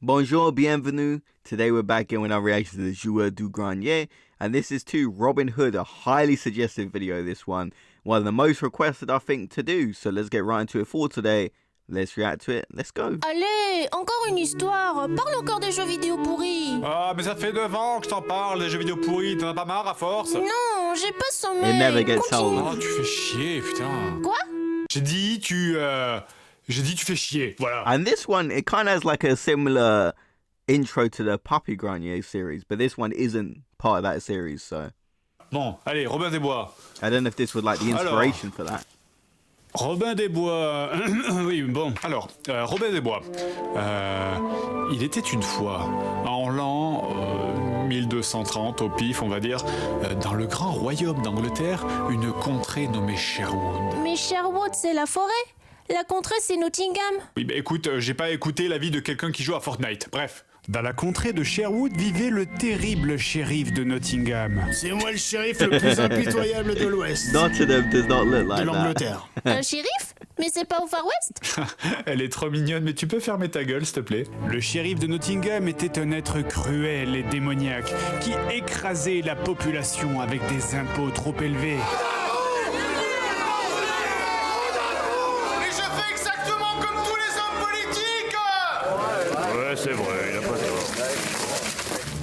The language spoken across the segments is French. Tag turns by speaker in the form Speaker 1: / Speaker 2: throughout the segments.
Speaker 1: Bonjour, bienvenue. Today we're back in with our reaction to the Joueur du Grenier, and this is to Robin Hood, a highly suggested video, this one of the most requested I think to do, so let's get right into it for today. Let's react to it, let's go.
Speaker 2: Allez, encore une histoire, parle encore des jeux vidéo pourris.
Speaker 3: Ah, mais ça fait 9 ans que je t'en parle, des jeux vidéo pourris, t'en as pas marre à force?
Speaker 2: Non, j'ai pas sommeil.
Speaker 1: It never gets
Speaker 2: Continue.
Speaker 1: old.
Speaker 3: Ah, tu fais chier, putain.
Speaker 2: Quoi?
Speaker 3: J'ai dit tu fais chier, voilà.
Speaker 1: And this one, it kind of has like a similar intro to the Puppy Grenier series, but this one isn't part of that series, so
Speaker 3: Bon, allez, Robin des Bois.
Speaker 1: I don't know if this was like the inspiration for that.
Speaker 3: Robin des Bois. Oui, bon, alors, Robin des Bois. Il était une fois, en l'an 1230 au pif, on va dire, dans le grand royaume d'Angleterre, une contrée nommée Sherwood.
Speaker 2: Mais Sherwood, c'est la forêt. La contrée, c'est Nottingham.
Speaker 3: Oui, bah écoute, j'ai pas écouté l'avis de quelqu'un qui joue à Fortnite. Bref. Dans la contrée de Sherwood vivait le terrible shérif de Nottingham.
Speaker 4: C'est moi le shérif le plus impitoyable de l'Ouest.
Speaker 1: Nottingham does not look
Speaker 4: De
Speaker 1: like that.
Speaker 4: l'Angleterre.
Speaker 2: Un shérif? Mais c'est pas au Far West?
Speaker 3: Elle est trop mignonne, mais tu peux fermer ta gueule, s'il te plaît. Le shérif de Nottingham était un être cruel et démoniaque qui écrasait la population avec des impôts trop élevés.
Speaker 5: Mais je fais exactement comme tous les hommes politiques!
Speaker 4: Ouais, c'est vrai, il a pas tort.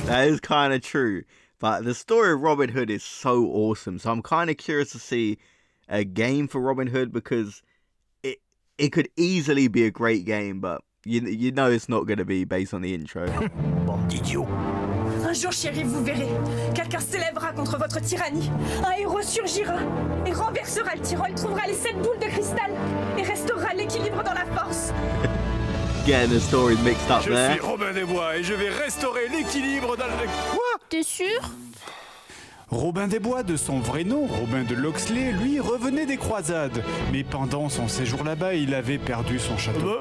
Speaker 1: That is kind of true. But the story of Robin Hood is so awesome. So I'm kind of curious to see a game for Robin Hood because it could easily be a great game, but you know it's not going to be based on the intro.
Speaker 4: Bande d'idiots.
Speaker 6: Un jour, shérif, vous verrez. Quelqu'un s'élèvera contre votre tyrannie. Un héros surgira et renversera le tyran. Il trouvera les 7 boules de cristal et restaurera l'équilibre dans la force.
Speaker 1: Getting the stories mixed up
Speaker 3: Je
Speaker 1: there.
Speaker 3: suis Robin des Bois et je vais restaurer l'équilibre dans la... Quoi?
Speaker 2: T'es sûr?
Speaker 3: Robin des Bois, de son vrai nom, Robin de Locksley, lui revenait des croisades. Mais pendant son séjour là-bas, il avait perdu son château.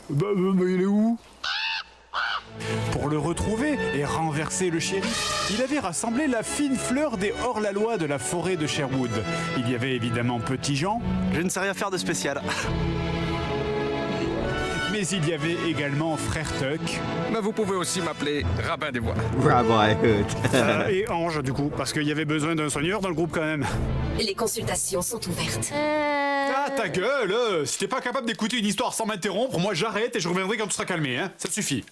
Speaker 4: Il est où?
Speaker 3: Pour le retrouver et renverser le shérif, il avait rassemblé la fine fleur des hors-la-loi de la forêt de Sherwood. Il y avait évidemment Petit Jean,
Speaker 7: Je ne sais rien faire de spécial.
Speaker 3: mais il y avait également Frère Tuck
Speaker 7: Mais vous pouvez aussi m'appeler Rabbin des Bois.
Speaker 1: Rabbi Hood.
Speaker 3: et Ange du coup, parce qu'il y avait besoin d'un soigneur dans le groupe quand même.
Speaker 8: Les consultations sont ouvertes.
Speaker 3: Ah ta gueule, si t'es pas capable d'écouter une histoire sans m'interrompre, moi j'arrête et je reviendrai quand tu seras calmé, hein, ça suffit.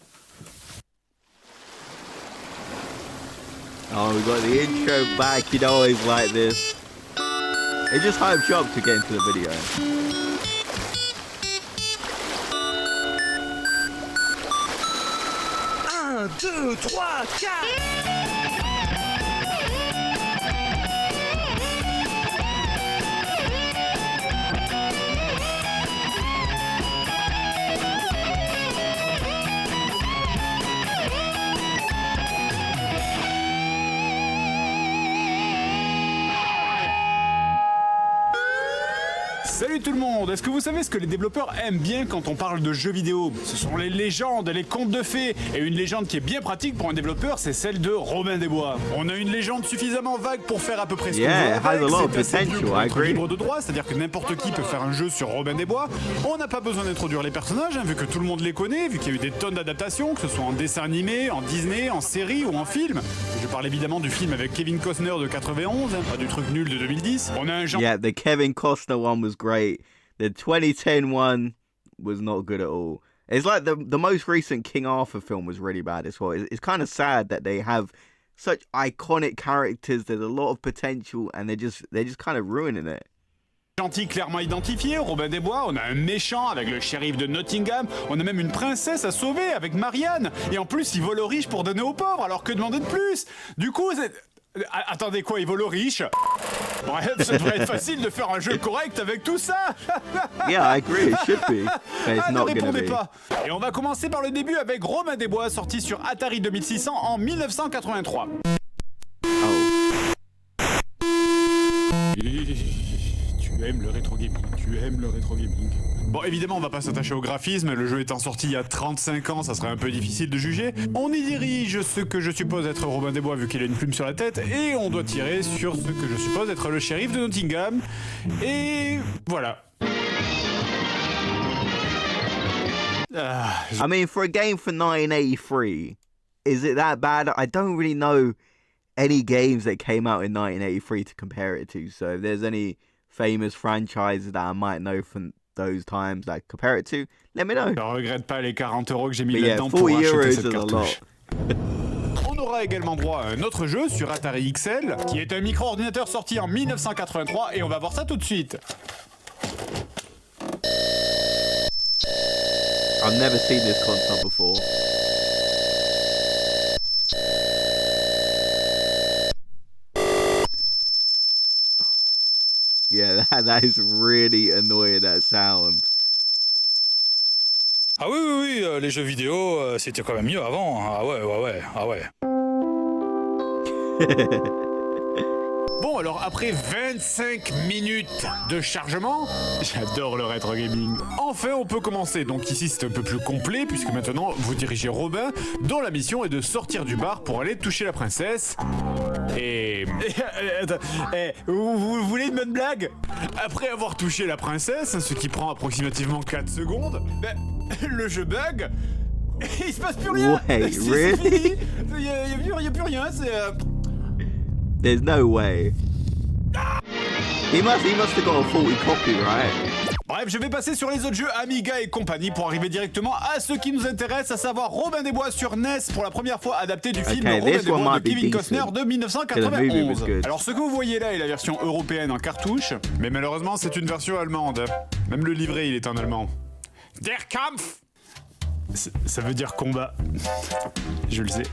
Speaker 1: Oh, we got the intro back. You know, always like this. It just hypes you up to get into the video.
Speaker 4: 1, 2, 3, 4.
Speaker 3: Salut tout le monde, est-ce que vous savez ce que les développeurs aiment bien quand on parle de jeux vidéo? Ce sont les légendes, les contes de fées. Et une légende qui est bien pratique pour un développeur, c'est celle de Robin des Bois. On a une légende suffisamment vague pour faire à peu près ce qu'on
Speaker 1: Yeah,
Speaker 3: veut avec.
Speaker 1: it has a lot of
Speaker 3: C'est assez vieux
Speaker 1: potential,
Speaker 3: pour
Speaker 1: I
Speaker 3: être
Speaker 1: agree.
Speaker 3: libre de droit, c'est-à-dire que n'importe qui peut faire un jeu sur Robin des Bois. On n'a pas besoin d'introduire les personnages, hein, vu que tout le monde les connaît, vu qu'il y a eu des tonnes d'adaptations, que ce soit en dessin animé, en Disney, en série ou en film. Je parle évidemment du film avec Kevin Costner de 91, hein, pas du truc nul de 2010. On a un genre...
Speaker 1: Yeah, the Kevin Costner one was great. The 2010 one was not good at all. It's like the most recent King Arthur film was really bad as well. It's kind of sad that they have such iconic characters. There's a lot of potential, and they're just kind of ruining it.
Speaker 3: Gentil clairement identifié, Robin des Bois, on a un méchant avec le shérif de Nottingham, on a même une princesse à sauver avec Marianne, et en plus il vole aux riches pour donner aux pauvres, alors que demander de plus? Du coup, c'est... Attendez quoi, il vole aux riches? Bref, ça devrait être facile de faire un jeu correct avec tout ça.
Speaker 1: Yeah, I agree. It should be, but it's
Speaker 3: Ah, ne
Speaker 1: not gonna
Speaker 3: répondez
Speaker 1: be.
Speaker 3: pas. Et on va commencer par le début avec Robin des Bois, sorti sur Atari 2600 en 1983.
Speaker 1: Oh.
Speaker 3: Tu aimes le rétro gaming, tu aimes le rétro gaming. Bon, évidemment, on va pas s'attacher au graphisme, le jeu étant sorti il y a 35 ans, ça serait un peu difficile de juger. On y dirige ce que je suppose être Robin des Bois vu qu'il a une plume sur la tête, et on doit tirer sur ce que je suppose être le shérif de Nottingham. Et voilà.
Speaker 1: I mean, for a game for 1983, is it that bad? I don't really know any games that came out in 1983 to compare it to. So if there's any famous franchises that I might know from those times that I compare it to, let me know.
Speaker 3: Je regrette pas les 40 € que j'ai mis
Speaker 1: But yeah,
Speaker 3: là-dedans pour
Speaker 1: 40
Speaker 3: acheter
Speaker 1: euros
Speaker 3: cette
Speaker 1: is a
Speaker 3: cartouche.
Speaker 1: lot.
Speaker 3: On aura également droit à un autre jeu sur Atari XL, qui est un micro-ordinateur sorti en 1983, et on va voir ça tout de suite.
Speaker 1: I've never seen this console before. Yeah, that is really annoying, that sound.
Speaker 9: Ah oui, les jeux vidéo, c'était quand même mieux avant. Ah ouais.
Speaker 3: Bon, alors après 25 minutes de chargement, j'adore le rétro gaming. Enfin, on peut commencer. Donc ici, c'est un peu plus complet, puisque maintenant, vous dirigez Robin, dont la mission est de sortir du bar pour aller toucher la princesse. Et... vous voulez une bonne blague? Après avoir touché la princesse, ce qui prend approximativement 4 secondes, le jeu bug, et il se passe plus rien.
Speaker 1: Wait,
Speaker 3: C'est
Speaker 1: really?
Speaker 3: fini. Il y a plus rien, c'est...
Speaker 1: There's no way. He must have got a faulty copy, right?
Speaker 3: Bref, je vais passer sur les autres jeux Amiga et compagnie pour arriver directement à ce qui nous intéresse, à savoir Robin des Bois sur NES pour la première fois adapté du film
Speaker 1: Okay,
Speaker 3: Robin
Speaker 1: this
Speaker 3: des
Speaker 1: one
Speaker 3: Bois
Speaker 1: might
Speaker 3: de
Speaker 1: be
Speaker 3: Kevin
Speaker 1: decent.
Speaker 3: Costner de
Speaker 1: The movie
Speaker 3: 1991.
Speaker 1: was good.
Speaker 3: Alors ce que vous voyez là est la version européenne en cartouche, mais malheureusement c'est une version allemande. Même le livret il est en allemand. Der Kampf! Ça veut dire combat. Je le sais.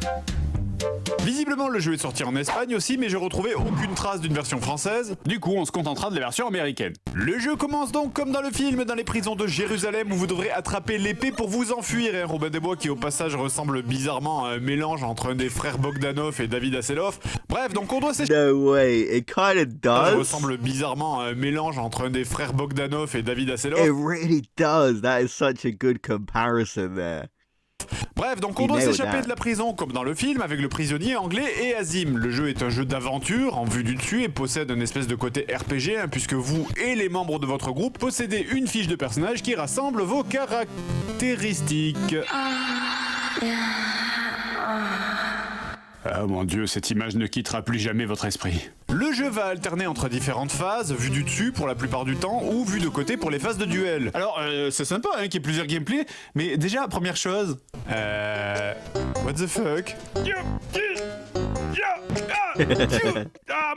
Speaker 3: Visiblement, le jeu est sorti en Espagne aussi, mais je retrouvais aucune trace d'une version française. Du coup, on se contentera de la version américaine. Le jeu commence donc comme dans le film, dans les prisons de Jérusalem, où vous devrez attraper l'épée pour vous enfuir. Et Robin des Bois, qui au passage ressemble bizarrement à un mélange entre un des frères Bogdanov et David Hasselhoff. Bref, donc on doit s'échapper.
Speaker 1: No way, it kind of does.
Speaker 3: Ressemble bizarrement à un mélange entre un des frères Bogdanov et David Hasselhoff.
Speaker 1: It really does. That is such a good comparison there.
Speaker 3: Bref, donc on doit s'échapper de la prison comme dans le film avec le prisonnier anglais et Azim. Le jeu est un jeu d'aventure en vue du dessus et possède une espèce de côté RPG puisque vous et les membres de votre groupe possédez une fiche de personnage qui rassemble vos caractéristiques. Ah mon dieu, cette image ne quittera plus jamais votre esprit. Le jeu va alterner entre différentes phases, vue du dessus pour la plupart du temps, ou vue de côté pour les phases de duel. Alors, c'est sympa qu'il y ait plusieurs gameplays, mais déjà, première chose... What the fuck?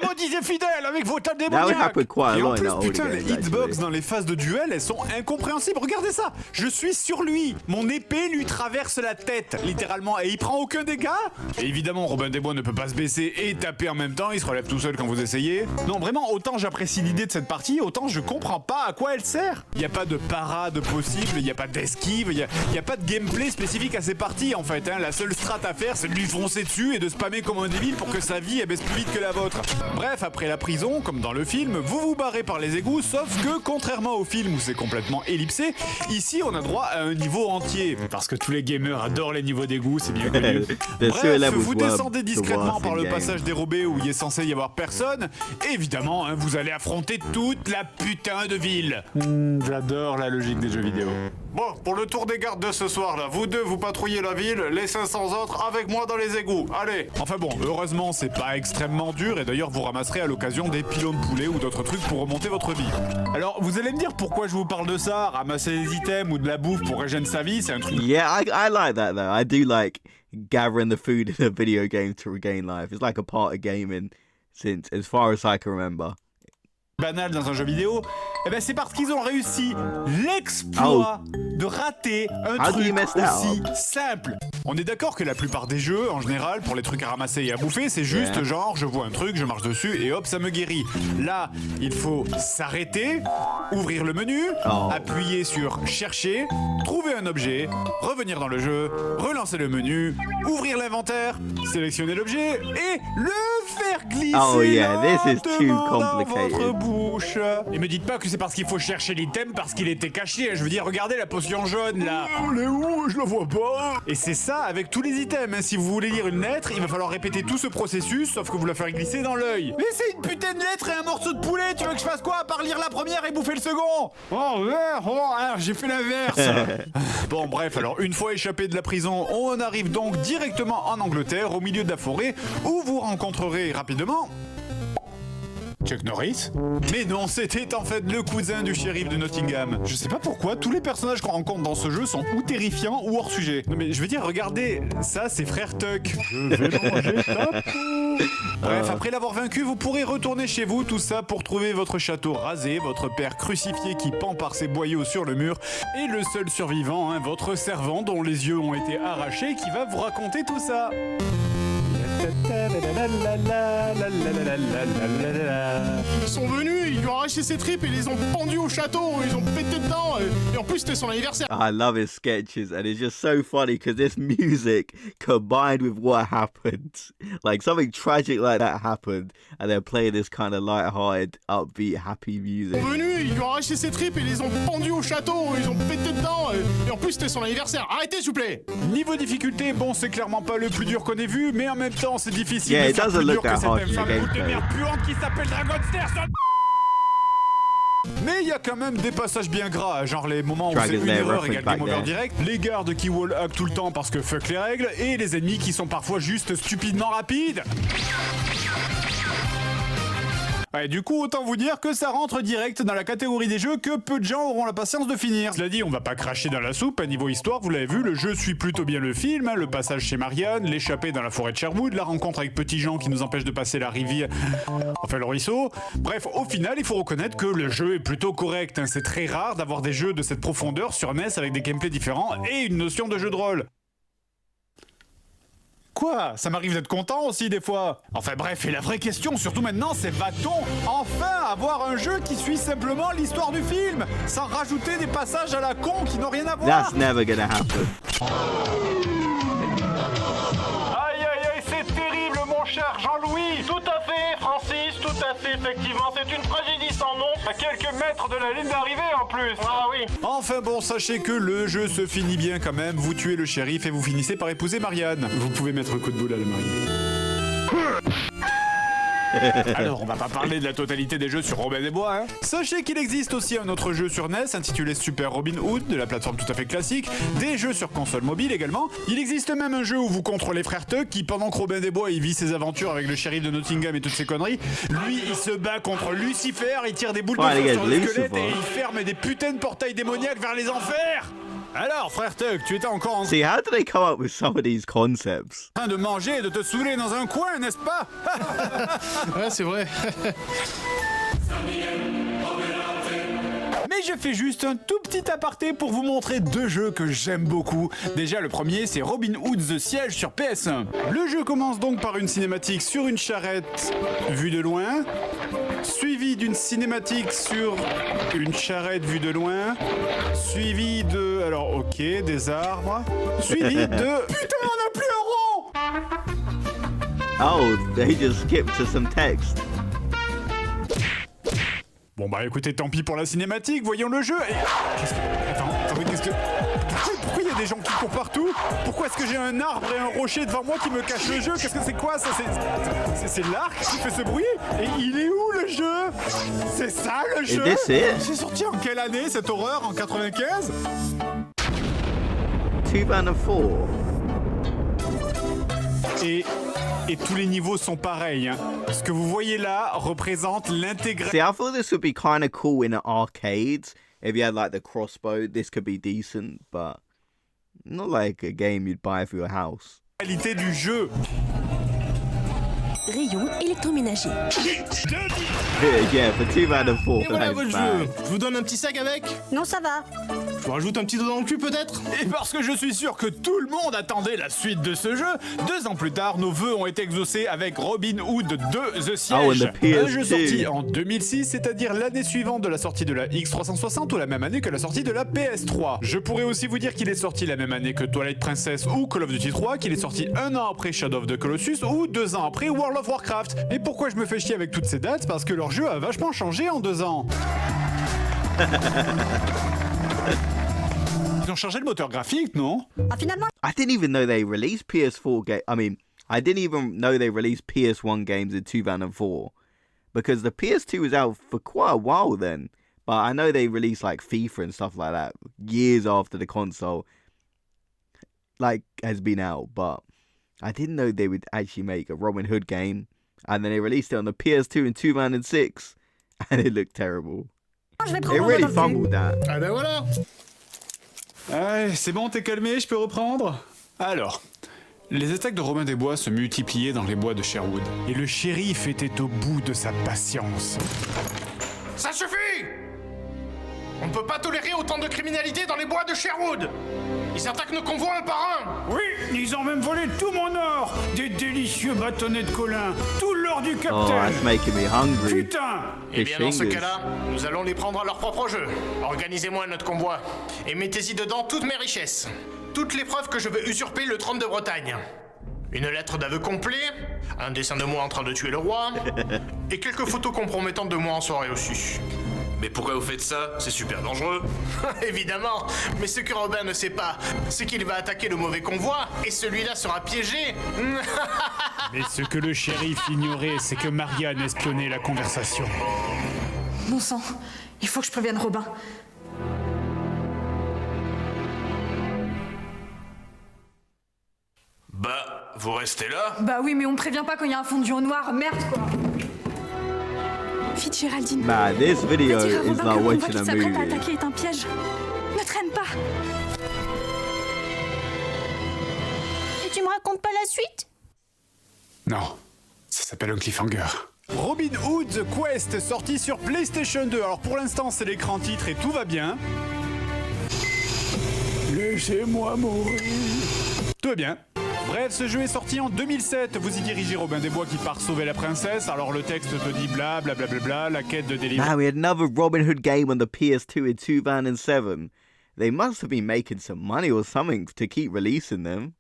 Speaker 3: Maudits infidèles avec vos tas de
Speaker 1: That would
Speaker 3: démoniaques!
Speaker 1: happen quite a
Speaker 3: Et en
Speaker 1: lot in
Speaker 3: plus,
Speaker 1: that old
Speaker 3: putain, les
Speaker 1: games,
Speaker 3: hitbox
Speaker 1: actually.
Speaker 3: dans les phases de duel, elles sont incompréhensibles. Regardez ça! Je suis sur lui! Mon épée lui traverse la tête, littéralement, et il prend aucun dégât? Et évidemment, Robin des Bois ne peut pas se baisser et taper en même temps, il se relève tout seul quand vous essayez. Non, vraiment, autant j'apprécie l'idée de cette partie, autant je comprends pas à quoi elle sert. Il n'y a pas de parade possible, il n'y a pas d'esquive, il y a pas de gameplay spécifique à ces parties en fait. La seule strat à faire, c'est de lui foncer dessus et de spammer comme un débile pour que sa vie elle baisse plus vite que la vôtre. Bref, après la prison, comme dans le film, vous vous barrez par les égouts, sauf que contrairement au film où c'est complètement ellipsé, ici on a droit à un niveau entier. Parce que tous les gamers adorent les niveaux d'égouts, c'est bien connu. Bref, vous descendez discrètement par le passage dérobé où il est censé y avoir personne. Et évidemment, vous allez affronter toute la putain de ville. J'adore la logique des jeux vidéo. Bon, pour le tour des gardes de ce soir là, vous deux vous patrouillez la ville, les 500 autres avec moi dans les égouts. Allez. Enfin bon, heureusement c'est pas extrêmement dur et d'ailleurs vous ramasserez à l'occasion des pilons de poulet ou d'autres trucs pour remonter votre vie. Alors vous allez me dire pourquoi je vous parle de ça, ramasser des items ou de la bouffe pour régénérer sa vie, c'est un truc...
Speaker 1: Yeah, I like that though. I do like gathering the food in a video game to regain life. It's like a part of gaming since as far as I can remember.
Speaker 3: Banal dans un jeu vidéo, eh ben c'est parce qu'ils ont réussi l'exploit de rater un truc aussi simple. On est d'accord que la plupart des jeux, en général, pour les trucs à ramasser et à bouffer, c'est juste genre je vois un truc, je marche dessus et hop ça me guérit. Là, il faut s'arrêter, ouvrir le menu, appuyer sur chercher, trouver un objet, revenir dans le jeu, relancer le menu, ouvrir l'inventaire, sélectionner l'objet et le faire faire glisser
Speaker 1: Oh, yeah, this is too
Speaker 3: lentement dans
Speaker 1: complicated.
Speaker 3: votre bouche. Et me dites pas que c'est parce qu'il faut chercher l'item parce qu'il était caché. Je veux dire, regardez la potion jaune là.
Speaker 4: Elle est où? Je la vois pas.
Speaker 3: Et c'est ça avec tous les items. Hein. Si vous voulez lire une lettre, il va falloir répéter tout ce processus, sauf que vous la faire glisser dans l'œil. Mais c'est une putain de lettre et un morceau de poulet. Tu veux que je fasse quoi à part lire la première et bouffer le second? Oh merde, alors j'ai fait l'inverse. Bon bref, alors une fois échappé de la prison, on arrive donc directement en Angleterre, au milieu de la forêt, où vous rencontrerez rapidement Chuck Norris? Mais non, c'était en fait le cousin du shérif de Nottingham. Je sais pas pourquoi, tous les personnages qu'on rencontre dans ce jeu sont ou terrifiants ou hors sujet. Non mais je veux dire, regardez, ça c'est frère Tuck. Je vais manger ta peau. Bref, après l'avoir vaincu, vous pourrez retourner chez vous, tout ça pour trouver votre château rasé, votre père crucifié qui pend par ses boyaux sur le mur, et le seul survivant, hein, votre servant dont les yeux ont été arrachés, qui va vous raconter tout ça.
Speaker 5: Ils sont venus, ils lui ont arraché ses tripes et les ont pendus au château, ils ont pété dedans, et en plus c'était son anniversaire.
Speaker 1: I love his sketches, and it's just so funny because this music combined with what happened, like something tragic like that happened, and they're playing this kind of light-hearted, upbeat, happy music.
Speaker 5: Ils sont venus, ils lui ont arraché ses tripes et les ont pendus au château, ils ont pété dedans, et en plus c'était son anniversaire. Arrêtez s'il vous plaît.
Speaker 3: Niveau difficulté, bon c'est clairement pas le plus dur qu'on ait vu, mais en même temps c'est difficile
Speaker 1: Yeah,
Speaker 3: de
Speaker 1: it
Speaker 3: faire
Speaker 1: doesn't
Speaker 3: plus dur
Speaker 1: look
Speaker 3: que
Speaker 1: that
Speaker 3: cette
Speaker 1: hard
Speaker 3: même
Speaker 1: in the
Speaker 3: femme boule de
Speaker 1: gameplay.
Speaker 3: merde puante qui s'appelle Dragonstairs. Mais il y a quand même des passages bien gras, genre les moments où c'est
Speaker 1: Dragon's
Speaker 3: une
Speaker 1: Lair
Speaker 3: erreur
Speaker 1: reference
Speaker 3: égale
Speaker 1: back
Speaker 3: game over
Speaker 1: there.
Speaker 3: direct, les gardes qui wall hack tout le temps parce que fuck les règles, et les ennemis qui sont parfois juste stupidement rapides. Ouais, du coup, autant vous dire que ça rentre direct dans la catégorie des jeux que peu de gens auront la patience de finir. Cela dit, on va pas cracher dans la soupe, à niveau histoire, vous l'avez vu, le jeu suit plutôt bien le film, hein, le passage chez Marianne, l'échappée dans la forêt de Sherwood, la rencontre avec Petit Jean qui nous empêche de passer la rivière, enfin le ruisseau. Bref, au final, il faut reconnaître que le jeu est plutôt correct, hein. C'est très rare d'avoir des jeux de cette profondeur sur NES avec des gameplays différents et une notion de jeu de rôle. Quoi? Ça m'arrive d'être content aussi des fois. Enfin bref, et la vraie question, surtout maintenant, c'est va-t-on enfin avoir un jeu qui suit simplement l'histoire du film, sans rajouter des passages à la con qui n'ont rien à voir?
Speaker 1: That's never gonna happen.
Speaker 5: Aïe aïe aïe, c'est terrible mon cher Jean-Louis. Tout à fait Francis, tout à fait effectivement, c'est une tragédie sans nom, à quelques mètres de la ligne d'arrivée en plus. Ah oui.
Speaker 3: Enfin bon, sachez que le jeu se finit bien quand même, vous tuez le shérif et vous finissez par épouser Marianne. Vous pouvez mettre un coup de boule à la mariée. Alors, on va pas parler de la totalité des jeux sur Robin des Bois, hein. Sachez qu'il existe aussi un autre jeu sur NES intitulé Super Robin Hood, de la plateforme tout à fait classique, des jeux sur console mobile également. Il existe même un jeu où vous contrôlez frère Tuck qui, pendant que Robin des Bois il vit ses aventures avec le shérif de Nottingham et toutes ses conneries, lui il se bat contre Lucifer, il tire des boules de
Speaker 1: Ouais, les
Speaker 3: feu
Speaker 1: gars,
Speaker 3: sur le
Speaker 1: Lucifer.
Speaker 3: squelette et il ferme des putains de portails démoniaques vers les enfers. Alors, frère Tuck, tu étais encore en
Speaker 1: See, how do they come up with some of these concepts?
Speaker 3: train de manger et de te saouler dans un coin, n'est-ce pas?
Speaker 5: Ouais, c'est vrai.
Speaker 3: Mais je fais juste un tout petit aparté pour vous montrer deux jeux que j'aime beaucoup. Déjà, le premier, c'est Robin Hood The Siege sur PS1. Le jeu commence donc par une cinématique sur une charrette vue de loin, suivi d'une cinématique sur une charrette vue de loin, suivi de... alors ok, des arbres, suivi de... Putain, on n'a plus un rond!
Speaker 1: Oh, they just skipped to some text.
Speaker 3: Bon bah écoutez, tant pis pour la cinématique, voyons le jeu et... Attends, qu'est-ce que... Pourquoi il y a des gens qui courent partout? Pourquoi est-ce que j'ai un arbre et un rocher devant moi qui me cachent le jeu? Qu'est-ce que c'est quoi ça? C'est l'arc qui fait ce bruit? Et il est où le jeu? C'est ça le jeu?
Speaker 1: this it?
Speaker 3: C'est sorti en quelle année cette horreur? En 95?
Speaker 1: 2004.
Speaker 3: Et tous les niveaux sont pareils, hein. Ce que vous voyez là représente l'intégralité...
Speaker 1: See, I thought this would be kind of cool in an arcade. If you had like the crossbow, this could be decent, but not like a game you'd buy for your house.
Speaker 3: du jeu.
Speaker 2: Rayon électroménager.
Speaker 1: Yeah, for 2004,
Speaker 5: Et voilà
Speaker 1: that
Speaker 5: votre
Speaker 1: is
Speaker 5: jeu.
Speaker 1: bad.
Speaker 5: Je vous donne un petit sac avec.
Speaker 2: Non, ça va.
Speaker 5: Je vous rajoute un petit dos dans le cul peut-être.
Speaker 3: Et parce que je suis sûr que tout le monde attendait la suite de ce jeu, 2 ans plus tard, nos vœux ont été exaucés avec Robin Hood 2 The Siege.
Speaker 1: Oh, and the PS2.
Speaker 3: Un jeu sorti en 2006, c'est-à-dire l'année suivante de la sortie de la X360 ou la même année que la sortie de la PS3. Je pourrais aussi vous dire qu'il est sorti la même année que Twilight Princess ou Call of Duty 3, qu'il est sorti 1 an après Shadow of the Colossus ou 2 ans après World World of Warcraft. Et pourquoi je me fais chier avec toutes ces dates? Parce que leur jeu a vachement changé en 2 ans. Ils ont changé le moteur graphique, non?
Speaker 6: Ah, finalement,
Speaker 1: I didn't even know they released PS4 game. I mean, I didn't even know they released PS1 games in 2004 because the PS2 was out for quite a while then. But I know they released like FIFA and stuff like that years after the console like has been out. But I didn't know they would actually make a Robin Hood game, and then they released it on the PS2 in 2006, and it looked terrible.
Speaker 6: je vais
Speaker 1: It
Speaker 6: prendre
Speaker 1: really
Speaker 6: mon
Speaker 1: fumbled that.
Speaker 4: Ah ben voilà.
Speaker 3: Ouais, c'est bon, t'es calmé, je peux reprendre? Alors, les attaques de Robin des Bois se multipliaient dans les bois de Sherwood. Et le shérif était au bout de sa patience.
Speaker 4: Ça suffit! On ne peut pas tolérer autant de criminalité dans les bois de Sherwood. Ils attaquent nos convois un par un.
Speaker 5: Oui, ils ont même volé tout mon or. Des délicieux bâtonnets de colin. Tout l'or du
Speaker 1: Oh,
Speaker 5: capitaine.
Speaker 1: that's making me hungry.
Speaker 5: Putain.
Speaker 4: Eh bien, dans ce
Speaker 1: fingers.
Speaker 4: cas-là, nous allons les prendre à leur propre jeu. Organisez-moi notre convoi et mettez-y dedans toutes mes richesses. Toutes les preuves que je veux usurper le trône de Bretagne. Une lettre d'aveu complet, un dessin de moi en train de tuer le roi, et quelques photos compromettantes de moi en soirée aussi.
Speaker 7: Mais pourquoi vous faites ça? C'est super dangereux.
Speaker 4: Évidemment, mais ce que Robin ne sait pas, c'est qu'il va attaquer le mauvais convoi, et celui-là sera piégé.
Speaker 3: Mais ce que le shérif ignorait, c'est que Marianne espionnait la conversation.
Speaker 6: Bon sang, il faut que je prévienne Robin.
Speaker 7: Bah, vous restez là?
Speaker 6: Bah oui, mais on me prévient pas quand il y a un fondu au noir, merde quoi. Vite, Géraldine.
Speaker 1: Man, this video
Speaker 6: Va dire à
Speaker 1: is
Speaker 6: Robin que
Speaker 1: like
Speaker 6: le convoi
Speaker 1: watching
Speaker 6: qui
Speaker 1: a
Speaker 6: s'apprête à
Speaker 1: movie.
Speaker 6: attaquer est un piège. Ne traîne pas.
Speaker 2: Et tu me racontes pas la suite?
Speaker 3: Non, ça s'appelle un cliffhanger. Robin Hood The Quest, sorti sur PlayStation 2. Alors pour l'instant, c'est l'écran titre et tout va bien.
Speaker 5: Laissez-moi mourir.
Speaker 3: Tout va bien. Bref, ce jeu est sorti en 2007. Vous y dirigez Robin des Bois qui part sauver la princesse. Alors le texte te dit bla bla bla bla bla, la quête de délivrance.
Speaker 1: Man, we had another Robin Hood game on the PS2 in 2007. They must have been making some money or something to keep releasing them.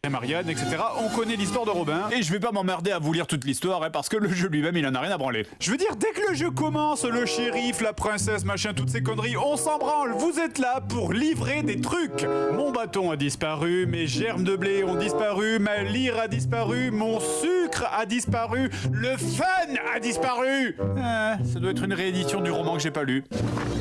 Speaker 3: Marianne, etc. On connaît l'histoire de Robin. Et je vais pas m'emmerder à vous lire toute l'histoire, hein, parce que le jeu lui-même, il en a rien à branler. Je veux dire, dès que le jeu commence, le shérif, la princesse, machin, toutes ces conneries, on s'en branle. Vous êtes là pour livrer des trucs. Mon bâton a disparu, mes germes de blé ont disparu, ma lyre a disparu, mon sucre a disparu, le fun a disparu. Ah, ça doit être une réédition du roman que j'ai pas lu.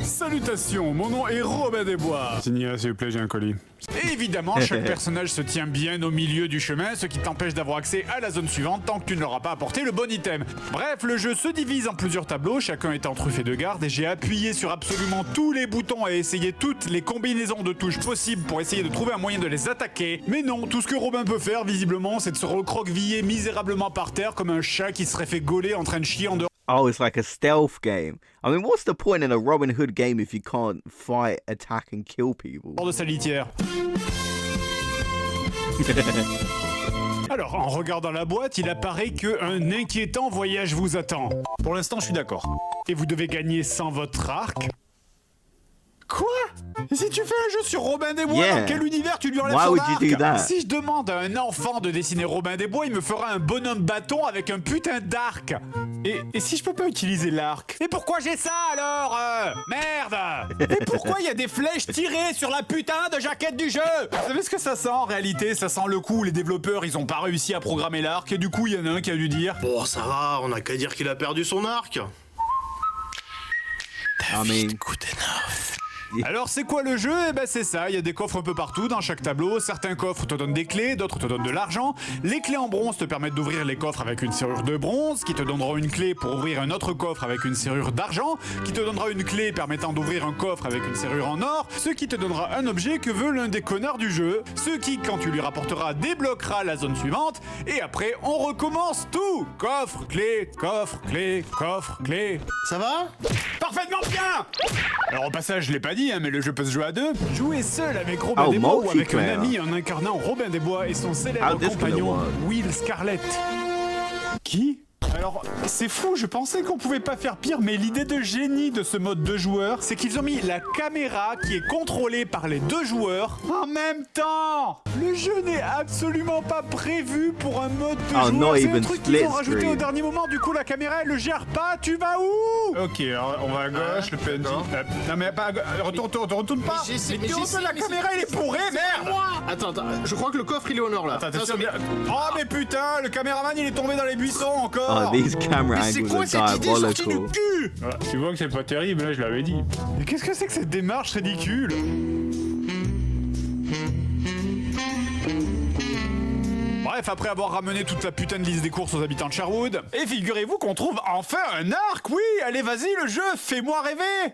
Speaker 3: Salutations, mon nom est Robin des Bois. Signé, s'il vous plaît, j'ai un colis. Et évidemment, chaque personnage se tient bien au milieu du chemin, ce qui t'empêche d'avoir accès à la zone suivante tant que tu ne leur as pas apporté le bon item. Bref, le jeu se divise en plusieurs tableaux, chacun étant truffé de garde, et j'ai appuyé sur absolument tous les boutons et essayé toutes les combinaisons de touches possibles pour essayer de trouver un moyen de les attaquer. Mais non, tout ce que Robin peut faire, visiblement, c'est de se recroqueviller misérablement par terre comme un chat qui serait fait gauler en train de chier en dehors
Speaker 1: Oh, it's like a stealth game. I mean, what's the point in a Robin Hood game if you can't fight, attack, and kill people?
Speaker 3: de sa litière. Alors, en regardant la boîte, il apparaît qu'un inquiétant voyage vous attend. Pour l'instant, je suis d'accord. Et vous devez gagner sans votre arc. Quoi? Et si tu fais un jeu sur Robin des Bois,
Speaker 1: Yeah.
Speaker 3: dans quel univers tu lui enlèves
Speaker 1: Why
Speaker 3: son
Speaker 1: would
Speaker 3: arc?
Speaker 1: you do that?
Speaker 3: Si je demande à un enfant de dessiner Robin des Bois, il me fera un bonhomme bâton avec un putain d'arc. Et si je peux pas utiliser l'arc? Et pourquoi j'ai ça alors? Merde! Et pourquoi il y a des flèches tirées sur la putain de jaquette du jeu? Vous savez ce que ça sent en réalité? Ça sent le coup, les développeurs ils ont pas réussi à programmer l'arc et du coup il y en a un qui a dû dire
Speaker 4: Bon, ça va, on a qu'à dire qu'il a perdu son arc.
Speaker 1: I mean,
Speaker 3: Alors c'est quoi le jeu? Eh ben c'est ça, il y a des coffres un peu partout dans chaque tableau. Certains coffres te donnent des clés, d'autres te donnent de l'argent. Les clés en bronze te permettent d'ouvrir les coffres avec une serrure de bronze, qui te donnera une clé pour ouvrir un autre coffre avec une serrure d'argent, qui te donnera une clé permettant d'ouvrir un coffre avec une serrure en or, ce qui te donnera un objet que veut l'un des connards du jeu, ce qui, quand tu lui rapporteras, débloquera la zone suivante, et après on recommence tout. Coffre, clé, coffre, clé, coffre, clé.
Speaker 4: Ça va?
Speaker 3: Parfaitement bien! Alors au passage, je l'ai pas dit, hein, mais le jeu peut se jouer à deux. Jouer seul avec Robin
Speaker 1: Oh,
Speaker 3: des Bois ou avec un
Speaker 1: multiplayer.
Speaker 3: ami en incarnant Robin des Bois et son célèbre
Speaker 1: How this gonna
Speaker 3: compagnon
Speaker 1: work?
Speaker 3: Will Scarlet. Qui? Alors, c'est fou, je pensais qu'on pouvait pas faire pire, mais l'idée de génie de ce mode 2 joueurs, c'est qu'ils ont mis la caméra qui est contrôlée par les 2 joueurs en même temps. Le jeu n'est absolument pas prévu pour un mode 2 joueurs. C'est un truc qu'ils ont rajouté au dernier moment, du coup la caméra elle le gère pas, tu vas où? Ok, alors on va à gauche, le PNJ. Non mais pas à gauche, retourne pas. Mais la caméra elle est bourrée, merde.
Speaker 4: Attends, je crois que le coffre il est au nord là.
Speaker 3: Attends, oh mais putain, le caméraman il est tombé dans les buissons encore.
Speaker 1: Oh, these camera angles are diabolical.
Speaker 3: Voilà, tu vois que c'est pas terrible, là je l'avais dit. Mais qu'est-ce que c'est que cette démarche ridicule? Bref, après avoir ramené toute la putain de liste des courses aux habitants de Sherwood, et figurez-vous qu'on trouve enfin un arc, oui. Allez vas-y le jeu, fais-moi rêver.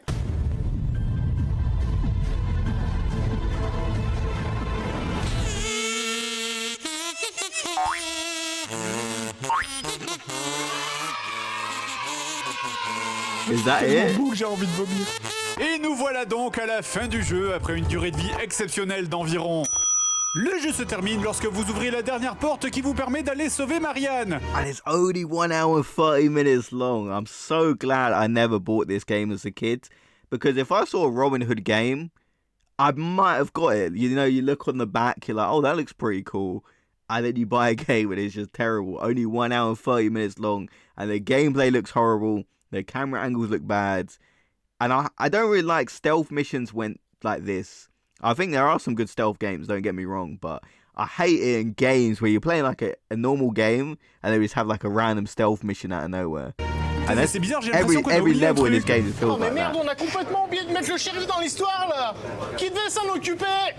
Speaker 1: Is that it?
Speaker 3: J'ai envie de vomir. Et nous voilà donc à la fin du jeu, après une durée de vie exceptionnelle d'environ... Le jeu se termine lorsque vous ouvrez la dernière porte qui vous permet d'aller sauver Marianne.
Speaker 1: And it's only 1 hour and 30 minutes long. I'm so glad I never bought this game as a kid. Because if I saw a Robin Hood game, I might have got it. You know, you look on the back, you're like, oh, that looks pretty cool. And then you buy a game and it's just terrible. Only 1 hour and 30 minutes long. And the gameplay looks horrible. The camera angles look bad. And I don't really like stealth missions when like this. I think there are some good stealth games, don't get me wrong, but I hate it in games where you're playing like a normal game and they just have like a random stealth mission out of nowhere. And that's
Speaker 3: bizarre,
Speaker 1: every level in this game feels
Speaker 4: Oh mais
Speaker 1: like
Speaker 4: merde,
Speaker 1: that.
Speaker 4: on a complètement oublié de mettre le shérif dans l'histoire là. Qui devait s'en occuper?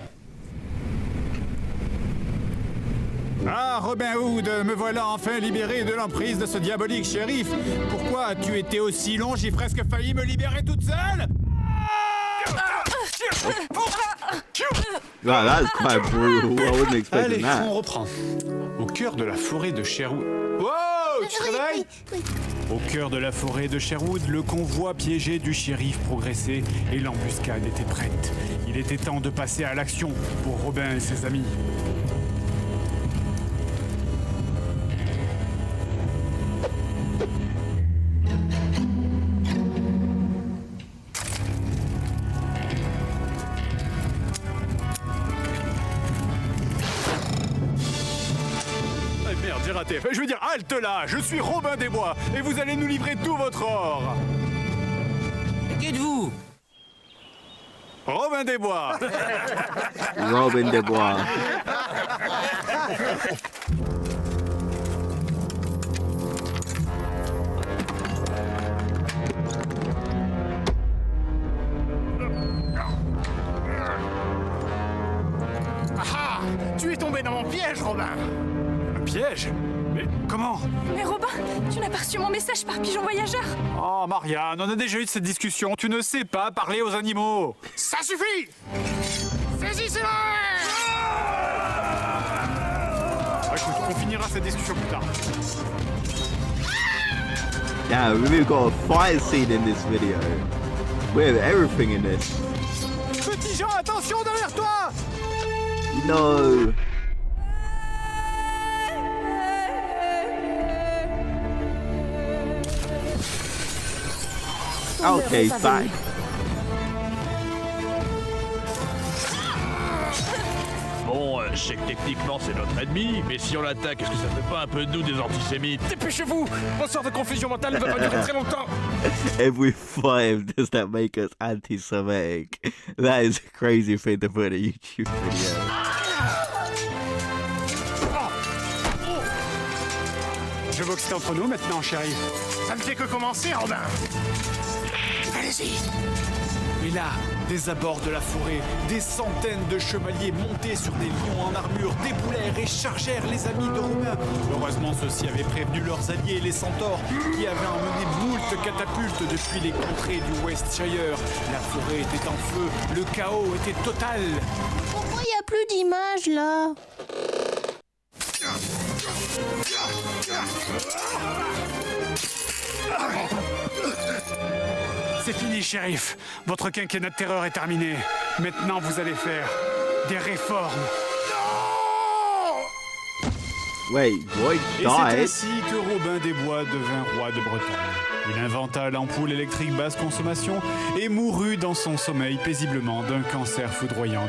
Speaker 3: Ah, Robin Hood, me voilà enfin libéré de l'emprise de ce diabolique shérif. Pourquoi as-tu été aussi long? J'ai presque failli me libérer toute seule.
Speaker 1: Wow, that's quite brutal. I wasn't expecting
Speaker 3: Allez,
Speaker 1: that.
Speaker 3: on reprend. Au cœur de la forêt de Sherwood... Wow, tu te réveilles? Au cœur de la forêt de Sherwood, le convoi piégé du shérif progressait et l'embuscade était prête. Il était temps de passer à l'action pour Robin et ses amis. Merde, j'ai raté. Je veux dire, halte là. Je suis Robin des Bois et vous allez nous livrer tout votre or.
Speaker 10: Qui êtes-vous?
Speaker 3: Robin des Bois.
Speaker 1: Robin des Bois.
Speaker 4: Ah, tu es tombé dans mon piège, Robin.
Speaker 3: Un piège? Mais comment?
Speaker 6: Mais Robin, tu n'as pas reçu mon message par pigeon voyageur?
Speaker 3: Oh, Marianne, on a déjà eu cette discussion. Tu ne sais pas parler aux animaux.
Speaker 4: Ça suffit. Saisissez-le.
Speaker 3: Écoute, on finira cette discussion plus tard.
Speaker 1: Yeah, we've got a fight scene in this video. We have everything in this.
Speaker 3: Petit Jean, attention derrière toi!
Speaker 1: No. Okay, fine.
Speaker 7: Bon, je sais que techniquement c'est notre ennemi, mais si on l'attaque, est-ce que ça fait pas un peu de nous des antisémites?
Speaker 5: Dépêchez-vous! Votre sorte de confusion mentale ne va pas durer très longtemps!
Speaker 1: Every 5 does that make us anti-Semitic? That is a crazy thing to put in a YouTube video.
Speaker 3: Je vois que c'est entre nous maintenant, chérie.
Speaker 4: Ça ne fait que commencer, Robin. Allez-y.
Speaker 3: Et là, des abords de la forêt, des centaines de chevaliers montés sur des lions en armure déboulèrent et chargèrent les amis de Robin. Heureusement, ceux-ci avaient prévenu leurs alliés, les centaures, qui avaient emmené moult catapultes depuis les contrées du Westshire. La forêt était en feu, le chaos était total.
Speaker 2: Pourquoi il n'y a plus d'images là?
Speaker 3: C'est fini, shérif. Votre quinquennat de terreur est terminé. Maintenant, vous allez faire des réformes.
Speaker 1: Wait, what?
Speaker 3: Et c'est
Speaker 1: Died?
Speaker 3: ainsi que Robin des Bois devint roi de Bretagne. Il inventa l'ampoule électrique basse consommation et mourut dans son sommeil paisiblement d'un cancer foudroyant.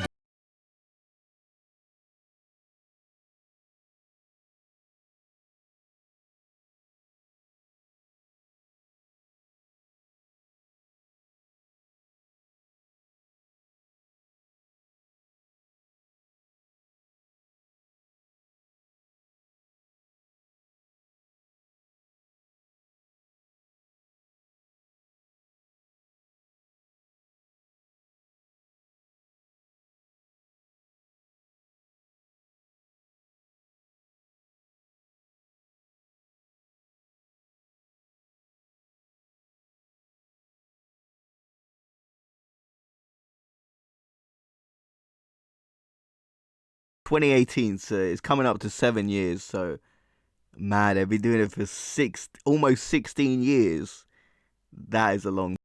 Speaker 1: ...2018, so it's coming up to 7 years, so... Man, they've been doing it for almost 16 years. That is a long...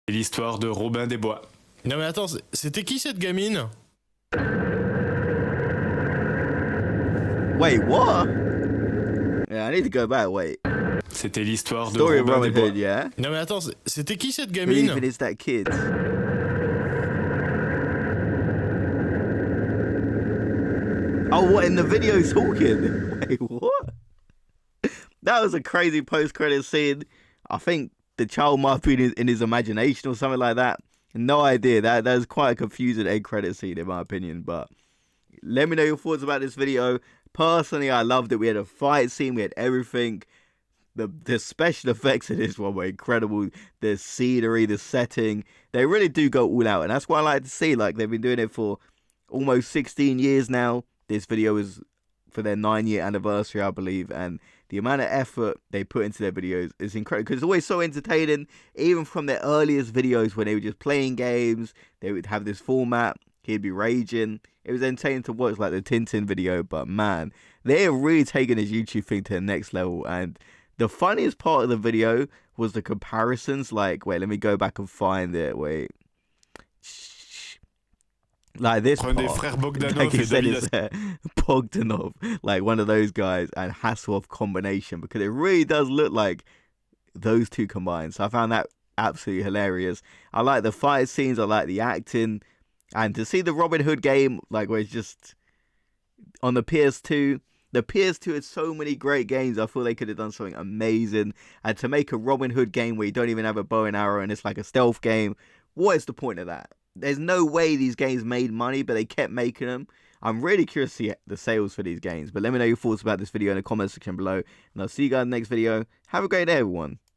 Speaker 3: L'histoire de Robin des Bois.
Speaker 11: Non mais attends, c'était qui cette gamine?
Speaker 1: Wait, what? Yeah, I need to go back, wait.
Speaker 3: C'était l'histoire de
Speaker 1: Story of
Speaker 3: Robin des
Speaker 1: Robin
Speaker 3: Bois.
Speaker 1: Hood, yeah?
Speaker 11: Non mais attends, c'était qui cette
Speaker 1: Who
Speaker 11: gamine?
Speaker 1: even is that kid? Oh, what, in the video talking? Wait, what? That was a crazy post-credit scene. I think the child might be in his imagination or something like that. No idea. That was quite a confusing end credit scene in my opinion. But let me know your thoughts about this video. Personally, I loved it. We had a fight scene. We had everything. The special effects in this one were incredible. The scenery, the setting. They really do go all out. And that's what I like to see. Like, they've been doing it for almost 16 years now. This video is for their 9-year anniversary, I believe. And the amount of effort they put into their videos is incredible. Because it's always so entertaining. Even from their earliest videos when they were just playing games. They would have this format. He'd be raging. It was entertaining to watch, like the Tintin video. But man, they are really taking this YouTube thing to the next level. And the funniest part of the video was the comparisons. Like, wait, let me go back and find it. Wait. Like this part.
Speaker 3: Des frères Bogdanov
Speaker 1: Like he
Speaker 3: et
Speaker 1: said,
Speaker 3: David
Speaker 1: it's Bogdanov. Like one of those guys and Hasselhoff combination. Because it really does look like those two combined. So I found that absolutely hilarious. I like the fight scenes. I like the acting. And to see the Robin Hood game, like where it's just on the PS2, the PS2 had so many great games. I feel they could have done something amazing. And to make a Robin Hood game where you don't even have a bow and arrow and it's like a stealth game, what is the point of that? There's no way these games made money, but they kept making them. I'm really curious to see the sales for these games. But let me know your thoughts about this video in the comment section below. And I'll see you guys in the next video. Have a great day, everyone.